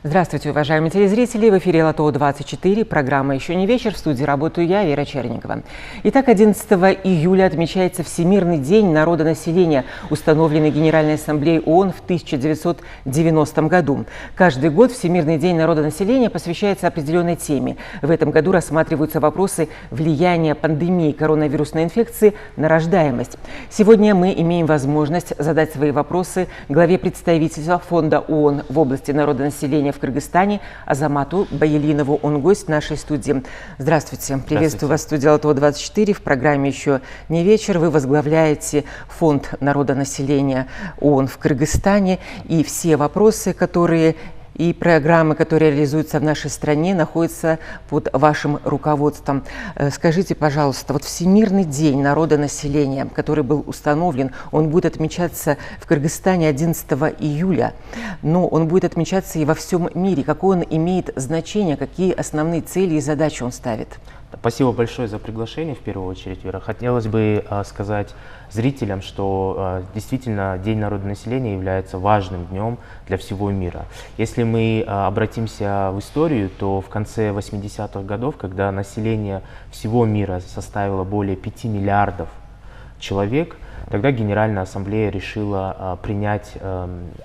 Здравствуйте, уважаемые телезрители! В эфире Лото-24, программа «Еще не вечер». В студии работаю я, Вера Черникова. Итак, 11 июля отмечается Всемирный день народонаселения, установленный Генеральной Ассамблеей ООН в 1990 году. Каждый год Всемирный день народонаселения посвящается определенной теме. В этом году рассматриваются вопросы влияния пандемии коронавирусной инфекции на рождаемость. Сегодня мы имеем возможность задать свои вопросы главе представительства Фонда ООН в области народонаселения в Кыргызстане Азамату Баялинову. Он гость нашей студии. Здравствуйте. Приветствую вас в студии Лото-24. В программе «Еще не вечер». Вы возглавляете Фонд народонаселения ООН в Кыргызстане. И все вопросы, которые и программы, которые реализуются в нашей стране, находятся под вашим руководством. Скажите, пожалуйста, вот Всемирный день народонаселения, который был установлен, он будет отмечаться в Кыргызстане 11 июля, но он будет отмечаться и во всем мире. Какое он имеет значение, какие основные цели и задачи он ставит? Спасибо большое за приглашение, в первую очередь, Вера. Хотелось бы сказать зрителям, что действительно День народонаселения является важным днем для всего мира. Если мы обратимся в историю, то в конце 80-х годов, когда население всего мира составило более 5 миллиардов человек, тогда Генеральная Ассамблея решила принять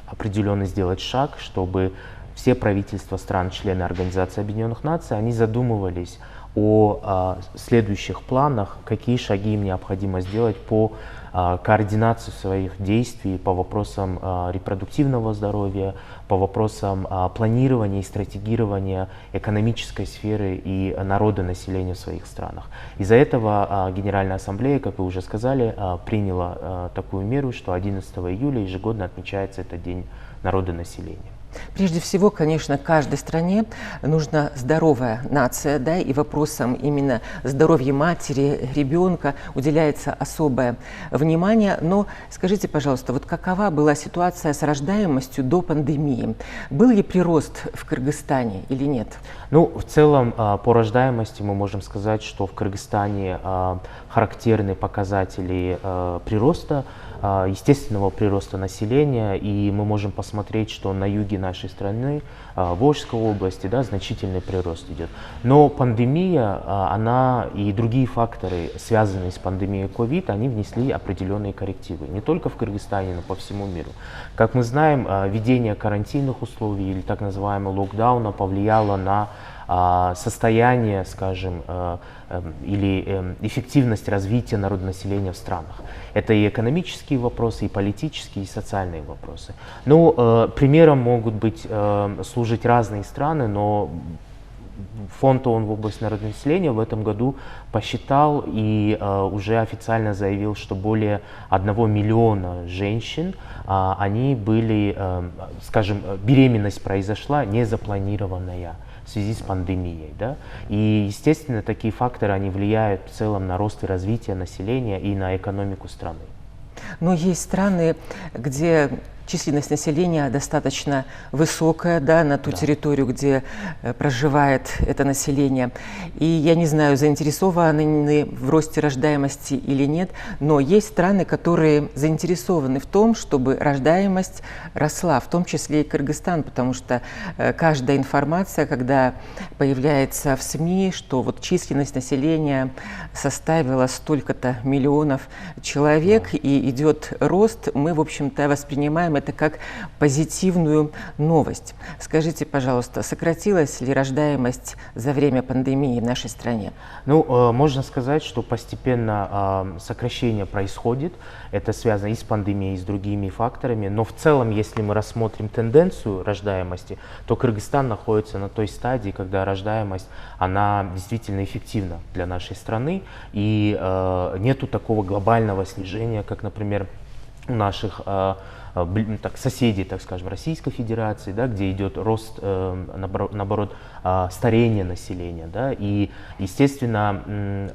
определенный, сделать шаг, чтобы все правительства стран-члены Организации Объединенных Наций, они задумывались о следующих планах, какие шаги им необходимо сделать по координации своих действий по вопросам репродуктивного здоровья, по вопросам планирования и стратегирования экономической сферы и народонаселения в своих странах. Из-за этого Генеральная Ассамблея, как вы уже сказали, приняла такую меру, что 11 июля ежегодно отмечается этот День народонаселения. Прежде всего, конечно, каждой стране нужна здоровая нация, да, и вопросам именно здоровья матери, ребенка уделяется особое внимание. Но скажите, пожалуйста, вот какова была ситуация с рождаемостью до пандемии? Был ли прирост в Кыргызстане или нет? Ну, в целом, по рождаемости мы можем сказать, что в Кыргызстане характерны показатели прироста, естественного прироста населения, и мы можем посмотреть, что на юге нашей страны, в Волжской области, да, значительный прирост идет. Но пандемия, она и другие факторы, связанные с пандемией COVID, они внесли определенные коррективы, не только в Кыргызстане, но по всему миру. Как мы знаем, введение карантинных условий или так называемого локдауна повлияло на состояние, скажем, или эффективность развития народонаселения в странах. Это и экономические вопросы, и политические, и социальные вопросы. Ну, примером могут быть, служить разные страны, но Фонд ООН в области народонаселения в этом году посчитал и уже официально заявил, что более 1 миллиона женщин, они были, скажем, беременность произошла незапланированная в связи с пандемией. Да? И, естественно, такие факторы, они влияют в целом на рост и развитие населения и на экономику страны. Но есть страны, где численность населения достаточно высокая, да, на ту территорию, где проживает это население. И я не знаю, заинтересованы они в росте рождаемости или нет, но есть страны, которые заинтересованы в том, чтобы рождаемость росла, в том числе и Кыргызстан, потому что каждая информация, когда появляется в СМИ, что вот численность населения составила столько-то миллионов человек и идет рост, мы, в общем-то, воспринимаем это как позитивную новость. Скажите, пожалуйста, сократилась ли рождаемость за время пандемии в нашей стране? Ну, можно сказать, что постепенно сокращение происходит. Это связано и с пандемией, и с другими факторами. Но в целом, если мы рассмотрим тенденцию рождаемости, то Кыргызстан находится на той стадии, когда рождаемость, она действительно эффективна для нашей страны. И нету такого глобального снижения, как, например, у наших соседей, так скажем, Российской Федерации, да, где идет рост, наоборот, старение населения. Да, и, естественно,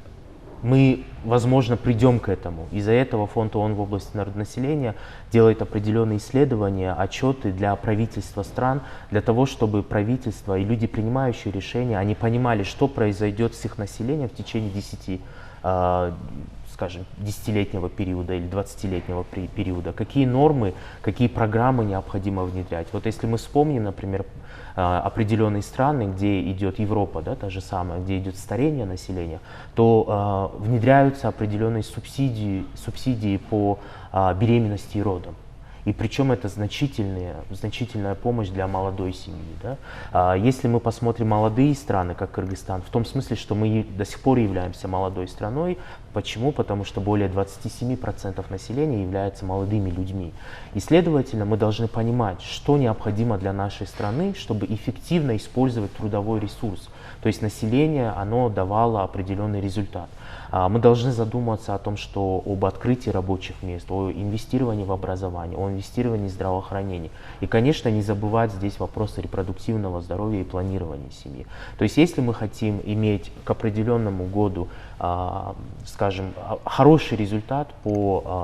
мы, возможно, придем к этому. Из-за этого Фонд ООН в области народонаселения делает определенные исследования, отчеты для правительства стран, для того, чтобы правительство и люди, принимающие решения, они понимали, что произойдет с их населением в течение 10 скажем, 10-летнего периода или 20-летнего периода, какие нормы, какие программы необходимо внедрять. Вот если мы вспомним, например, определенные страны, где идет Европа, да, та же самая, где идет старение населения, то внедряются определенные субсидии по беременности и родам. И причем это значительная помощь для молодой семьи. Да? Если мы посмотрим молодые страны, как Кыргызстан, в том смысле, что мы до сих пор являемся молодой страной. Почему? Потому что более 27% населения являются молодыми людьми. И, следовательно, мы должны понимать, что необходимо для нашей страны, чтобы эффективно использовать трудовой ресурс. То есть население, оно давало определенный результат. Мы должны задуматься о том, что об открытии рабочих мест, о инвестировании в образование, о инвестировании в здравоохранение. И, конечно, не забывать здесь вопросы репродуктивного здоровья и планирования семьи. То есть, если мы хотим иметь к определенному году, скажем, хороший результат,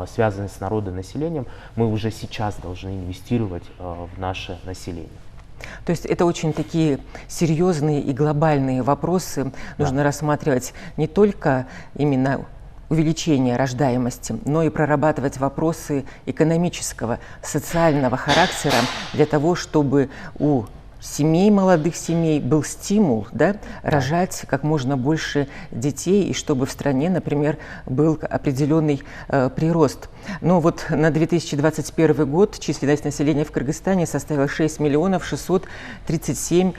связанный с народонаселением, мы уже сейчас должны инвестировать в наше население. То есть это очень такие серьезные и глобальные вопросы. Нужно рассматривать не только именно увеличение рождаемости, но и прорабатывать вопросы экономического, социального характера для того, чтобы у молодых семей был стимул, да, рожать как можно больше детей, и чтобы в стране, например, был определенный прирост. Но вот на 2021 год численность населения в Кыргызстане составила 6 миллионов 637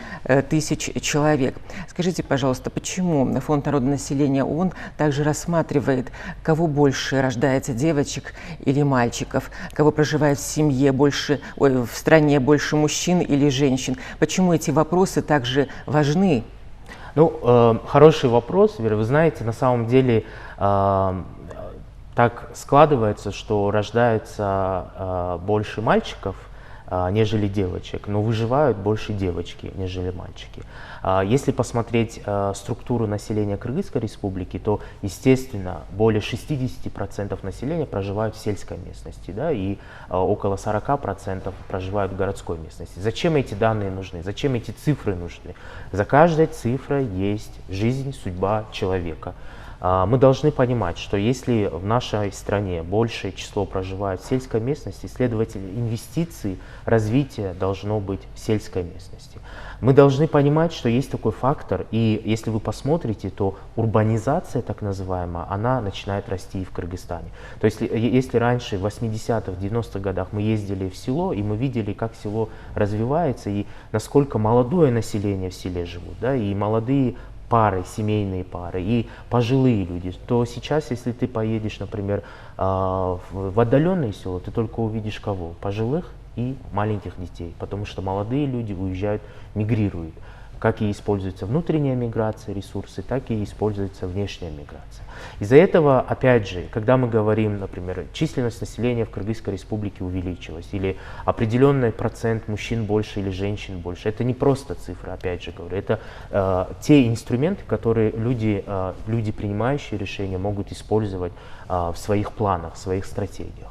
тысяч человек. Скажите, пожалуйста, почему Фонд народонаселения ООН также рассматривает, кого больше рождается, девочек или мальчиков, кого проживает в семье больше, в стране больше мужчин или женщин? Почему эти вопросы также важны? Ну, хороший вопрос, Вера. Вы знаете, на самом деле так складывается, что рождается больше мальчиков, нежели девочек, но выживают больше девочки, нежели мальчики. Если посмотреть структуру населения Кыргызской республики, то, естественно, более 60% населения проживают в сельской местности, да, и около 40% проживают в городской местности. Зачем эти данные нужны? Зачем эти цифры нужны? За каждой цифрой есть жизнь, судьба человека. Мы должны понимать, что если в нашей стране большее число проживает в сельской местности, следовательно, инвестиции, развитие должно быть в сельской местности. Мы должны понимать, что есть такой фактор, и если вы посмотрите, то урбанизация, так называемая, она начинает расти и в Кыргызстане. То есть если раньше, в 80-х, 90-х годах мы ездили в село, и мы видели, как село развивается, и насколько молодое население в селе живут, да, и молодые пары, семейные пары и пожилые люди, то сейчас, если ты поедешь, например, в отдаленное село, ты только увидишь кого? Пожилых и маленьких детей, потому что молодые люди уезжают, мигрируют. Как и используется внутренняя миграция, ресурсы, так и используется внешняя миграция. Из-за этого, опять же, когда мы говорим, например, численность населения в Кыргызской республике увеличилась, или определенный процент мужчин больше или женщин больше, это не просто цифры, опять же говорю, это те инструменты, которые люди, принимающие решения, могут использовать в своих планах, в своих стратегиях.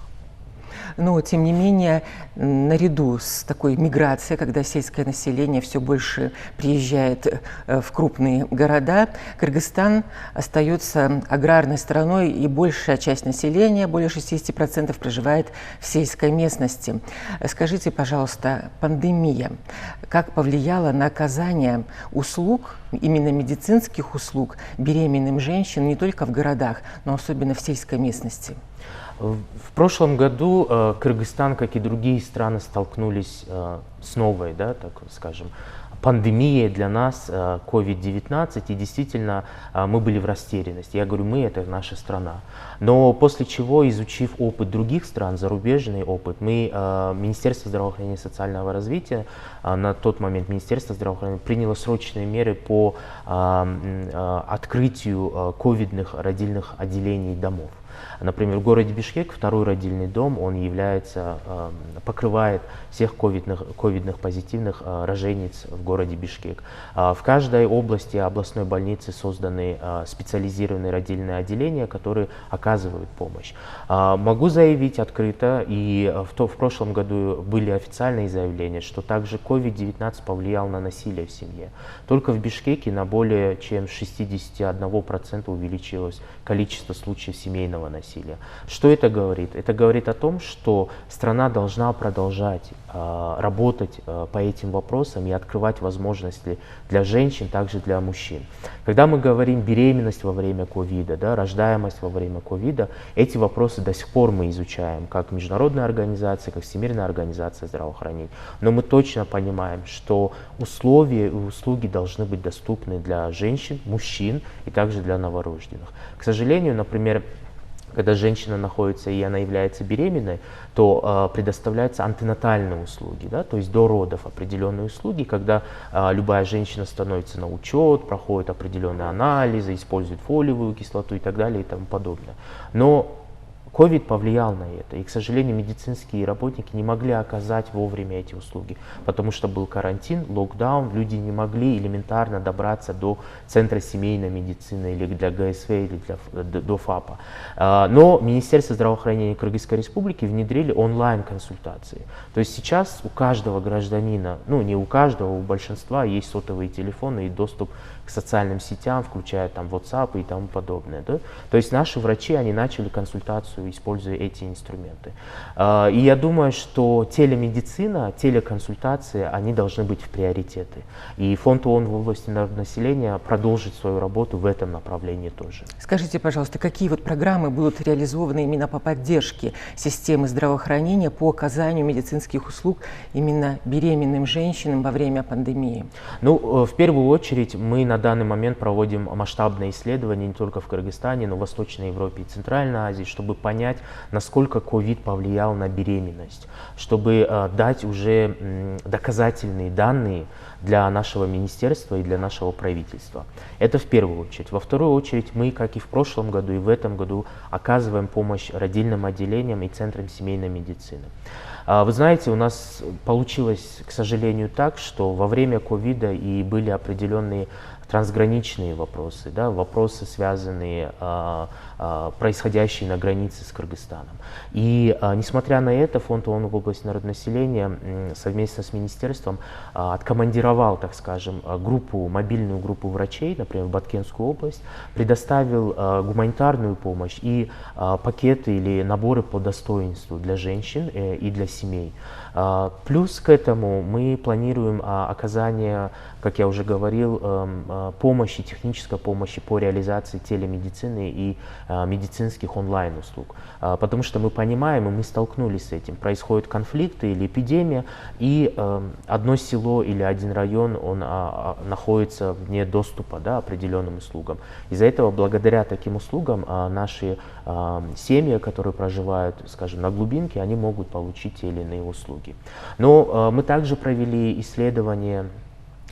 Но, тем не менее, наряду с такой миграцией, когда сельское население все больше приезжает в крупные города, Кыргызстан остается аграрной страной, и большая часть населения, более 60%, проживает в сельской местности. Скажите, пожалуйста, пандемия как повлияла на оказание услуг, именно медицинских услуг, беременным женщинам не только в городах, но особенно в сельской местности? В прошлом году Кыргызстан, как и другие страны, столкнулись с новой, да, так скажем, пандемией для нас, COVID-19, и действительно мы были в растерянности. Я говорю, мы — это наша страна. Но после чего, изучив опыт других стран, зарубежный опыт, Министерство здравоохранения и социального развития, на тот момент Министерство здравоохранения приняло срочные меры по открытию ковидных родильных отделений домов. Например, в городе Бишкек второй родильный дом, покрывает всех ковидных позитивных рожениц в городе Бишкек. В каждой области областной больницы созданы специализированные родильные отделения, которые оказывают помощь. Могу заявить открыто, и в прошлом году были официальные заявления, что также COVID-19 повлиял на насилие в семье. Только в Бишкеке на более чем 61% увеличилось количество случаев семейного насилия. Что это говорит? Это говорит о том, что страна должна продолжать работать по этим вопросам и открывать возможности для женщин, также для мужчин. Когда мы говорим беременность во время ковида, да, рождаемость во время ковида, эти вопросы до сих пор мы изучаем, как международная организация, как Всемирная организация здравоохранения. Но мы точно понимаем, что условия и услуги должны быть доступны для женщин, мужчин и также для новорожденных. К сожалению, например, когда женщина находится и она является беременной, то предоставляются антенатальные услуги, да, то есть до родов определенные услуги, когда любая женщина становится на учет, проходит определенные анализы, использует фолиевую кислоту и так далее и тому подобное. Но COVID повлиял на это, и, к сожалению, медицинские работники не могли оказать вовремя эти услуги, потому что был карантин, локдаун, люди не могли элементарно добраться до центра семейной медицины или для ГСВ, или до ФАПа. Но Министерство здравоохранения Кыргызской Республики внедрили онлайн-консультации. То есть сейчас у каждого гражданина, ну не у каждого, у большинства есть сотовые телефоны и доступ к социальным сетям, включая там WhatsApp и тому подобное. Да? То есть наши врачи, они начали консультацию, используя эти инструменты. И я думаю, что телемедицина, телеконсультации, они должны быть в приоритеты. И Фонд ООН в области народонаселения продолжит свою работу в этом направлении тоже. Скажите, пожалуйста, какие вот программы будут реализованы именно по поддержке системы здравоохранения, по оказанию медицинских услуг именно беременным женщинам во время пандемии? Ну, в первую очередь мы на данный момент проводим масштабные исследования не только в Кыргызстане, но и в Восточной Европе и Центральной Азии, чтобы понять, насколько COVID повлиял на беременность, чтобы дать уже доказательные данные для нашего министерства и для нашего правительства. Это в первую очередь. Во вторую очередь мы, как и в прошлом году и в этом году, оказываем помощь родильным отделениям и центрам семейной медицины. Вы знаете, у нас получилось, к сожалению, так, что во время ковида и были определенные трансграничные вопросы, да, вопросы, связанные, происходящие на границе с Кыргызстаном. И несмотря на это, Фонд ООН в области народонаселения совместно с министерством откомандировал, так скажем, мобильную группу врачей, например, в Баткенскую область, предоставил гуманитарную помощь и пакеты или наборы по достоинству для женщин и для семей. Плюс к этому мы планируем оказание, как я уже говорил, помощи, технической помощи по реализации телемедицины и медицинских онлайн-услуг. Потому что мы понимаем, и мы столкнулись с этим, происходят конфликты или эпидемия, и одно село или один район, он находится вне доступа, да, определенным услугам. Из-за этого, благодаря таким услугам, наши семьи, которые проживают, скажем, на глубинке, они могут получить те или иные услуги. Но мы также провели исследование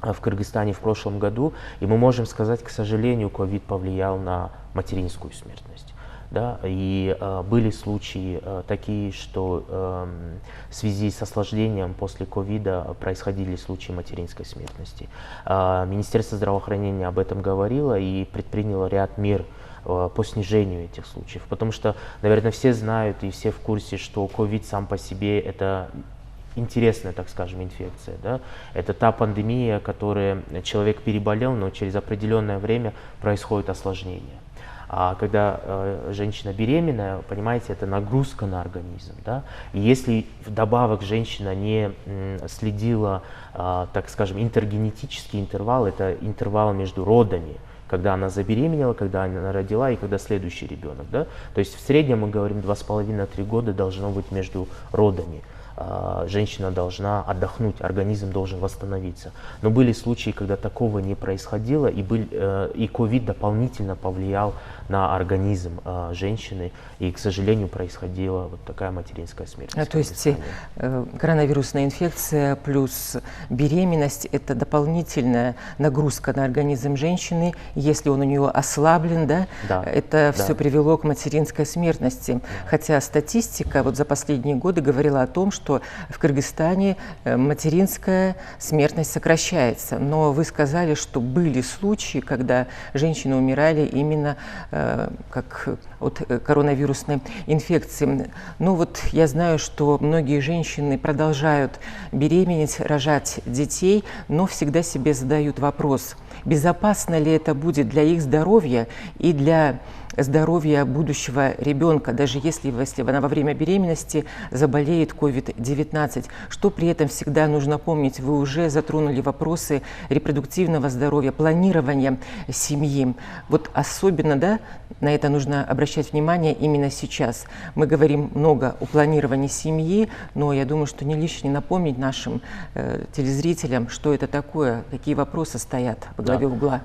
в Кыргызстане в прошлом году, и мы можем сказать, к сожалению, COVID повлиял на материнскую смертность. Да? И были случаи такие, что в связи с осложнением после ковида происходили случаи материнской смертности. Министерство здравоохранения об этом говорило и предприняло ряд мер по снижению этих случаев. Потому что, наверное, все знают и все в курсе, что ковид сам по себе это интересная, так скажем, инфекция. Да? Это та пандемия, которой человек переболел, но через определенное время происходит осложнение. А когда женщина беременная, понимаете, это нагрузка на организм. Да? И если вдобавок женщина не следила, так скажем, интергенетический интервал, это интервал между родами, когда она забеременела, когда она родила и когда следующий ребенок. Да? То есть в среднем мы говорим 2,5-3 года должно быть между родами. Женщина должна отдохнуть, организм должен восстановиться. Но были случаи, когда такого не происходило, и ковид дополнительно повлиял на организм женщины, и, к сожалению, происходила вот такая материнская смерть. То есть коронавирусная инфекция плюс беременность – это дополнительная нагрузка на организм женщины, если он у нее ослаблен, да, это все привело к материнской смертности. Хотя статистика вот за последние годы говорила о том, что что в Кыргызстане материнская смертность сокращается. Но вы сказали, что были случаи, когда женщины умирали именно как от коронавирусной инфекции. Ну вот я знаю, что многие женщины продолжают беременеть, рожать детей, но всегда себе задают вопрос, безопасно ли это будет для их здоровья и для здоровья будущего ребенка, даже если она во время беременности заболеет COVID-19. Что при этом всегда нужно помнить? Вы уже затронули вопросы репродуктивного здоровья, планирования семьи. Вот особенно, да, на это нужно обращать внимание именно сейчас. Мы говорим много о планировании семьи, но я думаю, что не лишне напомнить нашим телезрителям, что это такое, какие вопросы стоят во главе угла.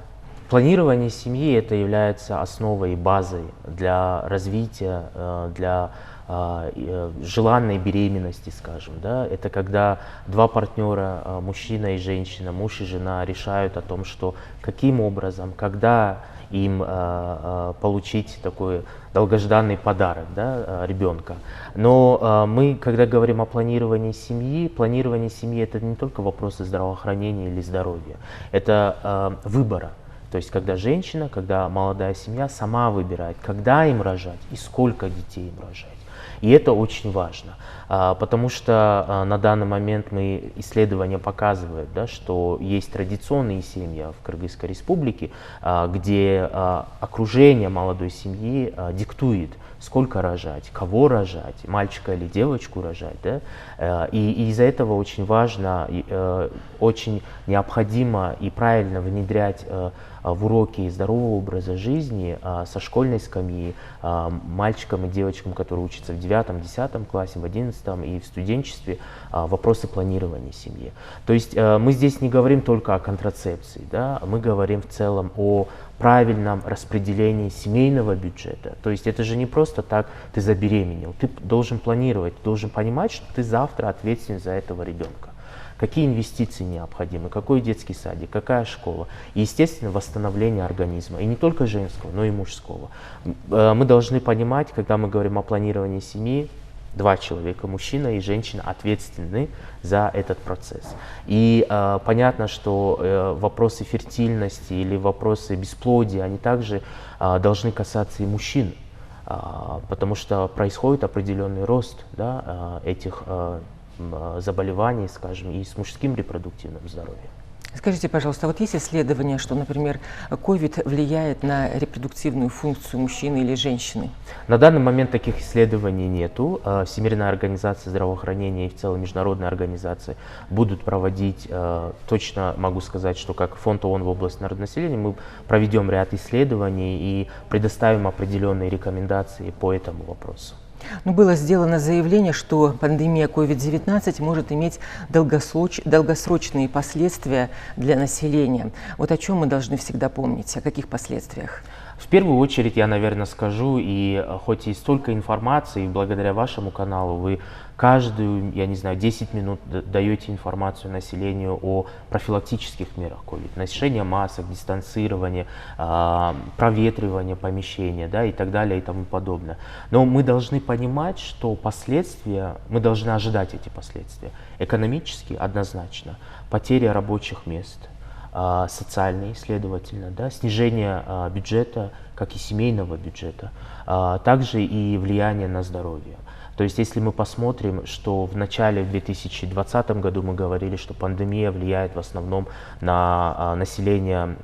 Планирование семьи это является основой и базой для развития, для желанной беременности, скажем. Да? Это когда два партнера, мужчина и женщина, муж и жена, решают о том, что каким образом, когда им получить такой долгожданный подарок, да, ребенка. Но мы, когда говорим о планировании семьи это не только вопросы здравоохранения или здоровья, это выбора. То есть, когда женщина, когда молодая семья сама выбирает, когда им рожать и сколько детей им рожать. И это очень важно, потому что на данный момент исследования показывают, да, что есть традиционные семьи в Кыргызской республике, где окружение молодой семьи диктует, сколько рожать, кого рожать, мальчика или девочку рожать. Да? И из-за этого очень важно, очень необходимо и правильно внедрять в уроки здорового образа жизни со школьной скамьи мальчикам и девочкам, которые учатся в 9-10 классе, в 11 и в студенчестве, вопросы планирования семьи. То есть мы здесь не говорим только о контрацепции, да? Мы говорим в целом о правильном распределении семейного бюджета. То есть это же не просто так ты забеременел, ты должен планировать, ты должен понимать, что ты завтра ответственен за этого ребенка. Какие инвестиции необходимы, какой детский садик, какая школа. И, естественно, восстановление организма. И не только женского, но и мужского. Мы должны понимать, когда мы говорим о планировании семьи, два человека, мужчина и женщина, ответственны за этот процесс. И понятно, что вопросы фертильности или вопросы бесплодия, они также должны касаться и мужчин. Потому что происходит определенный рост, да, этих заболеваний, скажем, и с мужским репродуктивным здоровьем. Скажите, пожалуйста, вот есть исследования, что, например, COVID влияет на репродуктивную функцию мужчины или женщины? На данный момент таких исследований нету. Всемирная организация здравоохранения и в целом международные организации будут проводить, точно могу сказать, что как фонд ООН в области народонаселения мы проведем ряд исследований и предоставим определенные рекомендации по этому вопросу. Ну, было сделано заявление, что пандемия COVID-19 может иметь долгосрочные последствия для населения. Вот о чем мы должны всегда помнить, о каких последствиях? В первую очередь я, наверное, скажу, и хоть и столько информации, благодаря вашему каналу вы каждую, я не знаю, 10 минут даете информацию населению о профилактических мерах COVID, ношение масок, дистанцирование, проветривание помещения, да, и так далее и тому подобное. Но мы должны понимать, что последствия, мы должны ожидать эти последствия. Экономически однозначно, потеря рабочих мест, социальные, следовательно, да, снижение бюджета, как и семейного бюджета, также и влияние на здоровье. То есть, если мы посмотрим, что в начале 2020 году мы говорили, что пандемия влияет в основном на население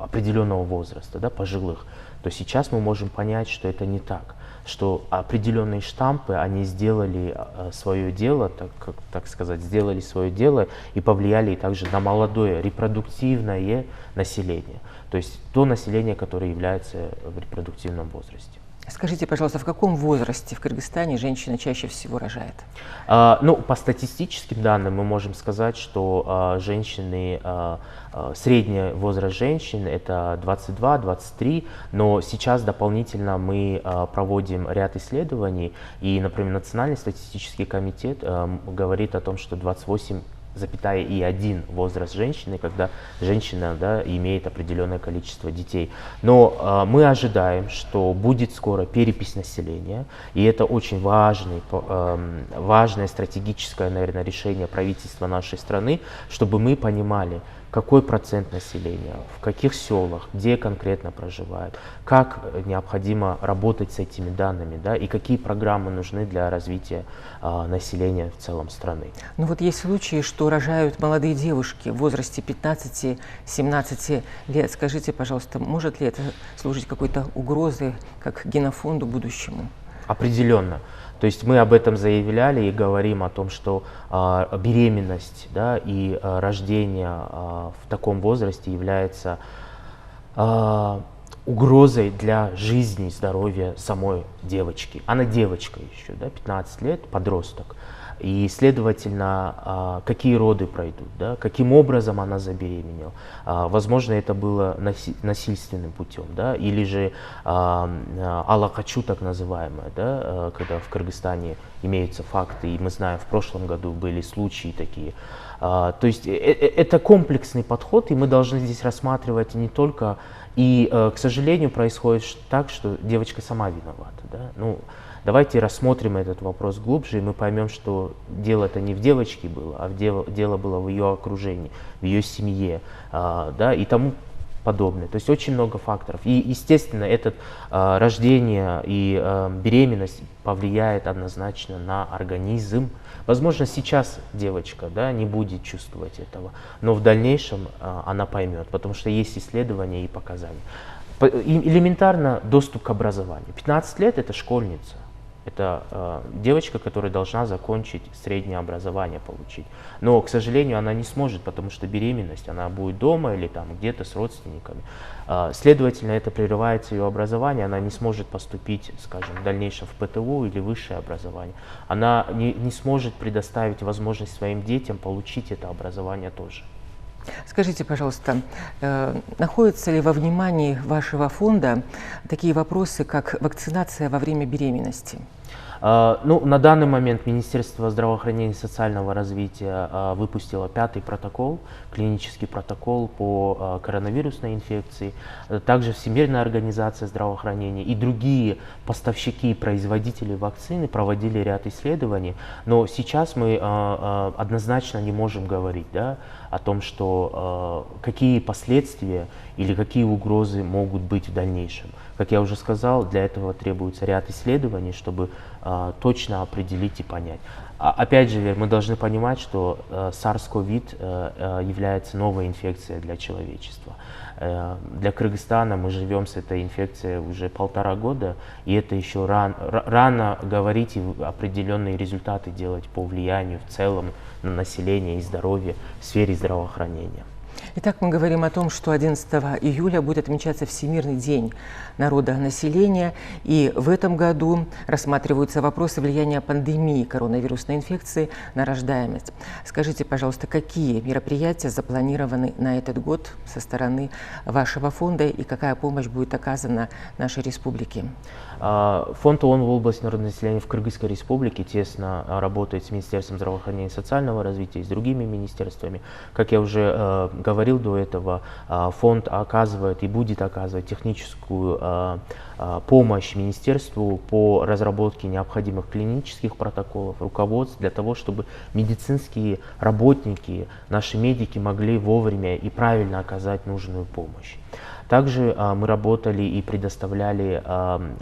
определенного возраста, да, пожилых, то сейчас мы можем понять, что это не так, что определенные штампы, они сделали свое дело, так сказать, сделали свое дело и повлияли также на молодое репродуктивное население, то есть то население, которое является в репродуктивном возрасте. Скажите, пожалуйста, в каком возрасте в Кыргызстане женщина чаще всего рожает? Ну, по статистическим данным мы можем сказать, что женщины, средний возраст женщин это 22-23, но сейчас дополнительно мы проводим ряд исследований, и, например, Национальный статистический комитет говорит о том, что 28 30,1 возраст женщины, когда женщина, да, имеет определенное количество детей. Но мы ожидаем, что будет скоро перепись населения, и это очень важное стратегическое, наверное, решение правительства нашей страны, чтобы мы понимали, какой процент населения, в каких селах, где конкретно проживают, как необходимо работать с этими данными, да, и какие программы нужны для развития населения в целом страны. Ну вот есть случаи, что рожают молодые девушки в возрасте 15-17 лет. Скажите, пожалуйста, может ли это служить какой-то угрозой как генофонду будущему? Определенно. То есть мы об этом заявляли и говорим о том, что беременность, да, и рождение в таком возрасте является угрозой для жизни и здоровья самой девочки. Она девочка еще, да, 15 лет, подросток. И, следовательно, какие роды пройдут, да, каким образом она забеременела. Возможно, это было насильственным путем, да, или же алакачу, так называемое, да, когда в Кыргызстане имеются факты, и мы знаем, в прошлом году были случаи такие. То есть это комплексный подход, и мы должны здесь рассматривать не только... И, к сожалению, происходит так, что девочка сама виновата, да. Ну, давайте рассмотрим этот вопрос глубже, и мы поймем, что дело-то не в девочке было, а дело было в ее окружении, в ее семье, да, и тому подобное. То есть очень много факторов. И, естественно, это рождение и беременность повлияет однозначно на организм. Возможно, сейчас девочка, да, не будет чувствовать этого, но в дальнейшем она поймет, потому что есть исследования и показания. Элементарно доступ к образованию. 15 лет – это школьница. Это девочка, которая должна закончить среднее образование, получить. Но, к сожалению, она не сможет, потому что беременность, она будет дома или там где-то с родственниками. Следовательно, это прерывается ее образование, она не сможет поступить, скажем, в дальнейшем в ПТУ или высшее образование. Она не сможет предоставить возможность своим детям получить это образование тоже. Скажите, пожалуйста, находятся ли во внимании вашего фонда такие вопросы, как вакцинация во время беременности? Ну, на данный момент Министерство здравоохранения и социального развития выпустило 5-й протокол, клинический протокол по коронавирусной инфекции. Также Всемирная организация здравоохранения и другие поставщики и производители вакцины проводили ряд исследований. Но сейчас мы однозначно не можем говорить, да, о том, что какие последствия или какие угрозы могут быть в дальнейшем. Как я уже сказал, для этого требуется ряд исследований, чтобы точно определить и понять. Опять же, мы должны понимать, что SARS-CoV является новой инфекцией для человечества. Для Кыргызстана мы живем с этой инфекцией уже 1,5 года, и это еще рано говорить и определенные результаты делать по влиянию в целом на население и здоровье в сфере здравоохранения. Итак, мы говорим о том, что 11 июля будет отмечаться Всемирный день народонаселения, и в этом году рассматриваются вопросы влияния пандемии коронавирусной инфекции на рождаемость. Скажите, пожалуйста, какие мероприятия запланированы на этот год со стороны вашего фонда и какая помощь будет оказана нашей республике? Фонд ООН в области народонаселения в Кыргызской республике тесно работает с Министерством здравоохранения и социального развития и с другими министерствами. Как я уже говорил до этого, фонд оказывает и будет оказывать техническую помощь министерству по разработке необходимых клинических протоколов, руководств для того, чтобы медицинские работники, наши медики могли вовремя и правильно оказать нужную помощь. Также мы работали и предоставляли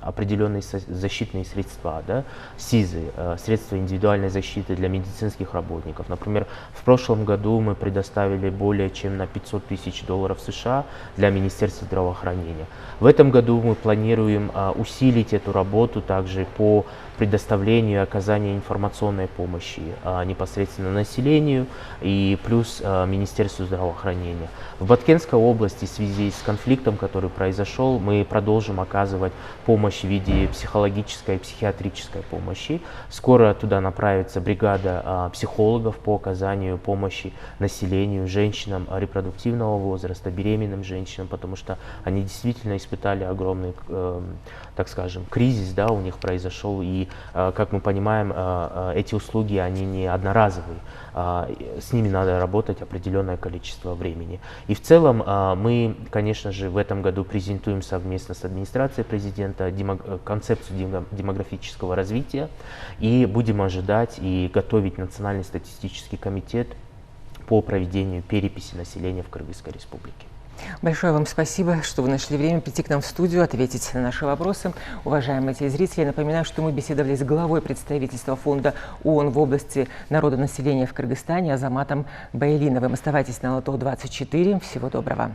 определенные защитные средства, да, СИЗы, средства индивидуальной защиты для медицинских работников. Например, в прошлом году мы предоставили более чем на $500 тысяч США для Министерства здравоохранения. В этом году мы планируем усилить эту работу также по предоставлению и оказанию информационной помощи непосредственно населению и плюс Министерству здравоохранения. В Баткенской области в связи с конфликтом конфликтом, который произошел, мы продолжим оказывать помощь в виде психологической и психиатрической помощи. Скоро туда направится бригада психологов по оказанию помощи населению, женщинам репродуктивного возраста, беременным женщинам, потому что они действительно испытали огромный, так скажем, кризис, да, у них произошел, и, как мы понимаем, эти услуги, они не одноразовые, с ними надо работать определенное количество времени. И в целом мы, конечно же, в этом году презентуем совместно с администрацией президента концепцию демографического развития и будем ожидать и готовить Национальный статистический комитет по проведению переписи населения в Кыргызской республике. Большое вам спасибо, что вы нашли время прийти к нам в студию, ответить на наши вопросы. Уважаемые телезрители, я напоминаю, что мы беседовали с главой представительства фонда ООН в области народонаселения в Кыргызстане Азаматом Байлиновым. Оставайтесь на Лото 24. Всего доброго.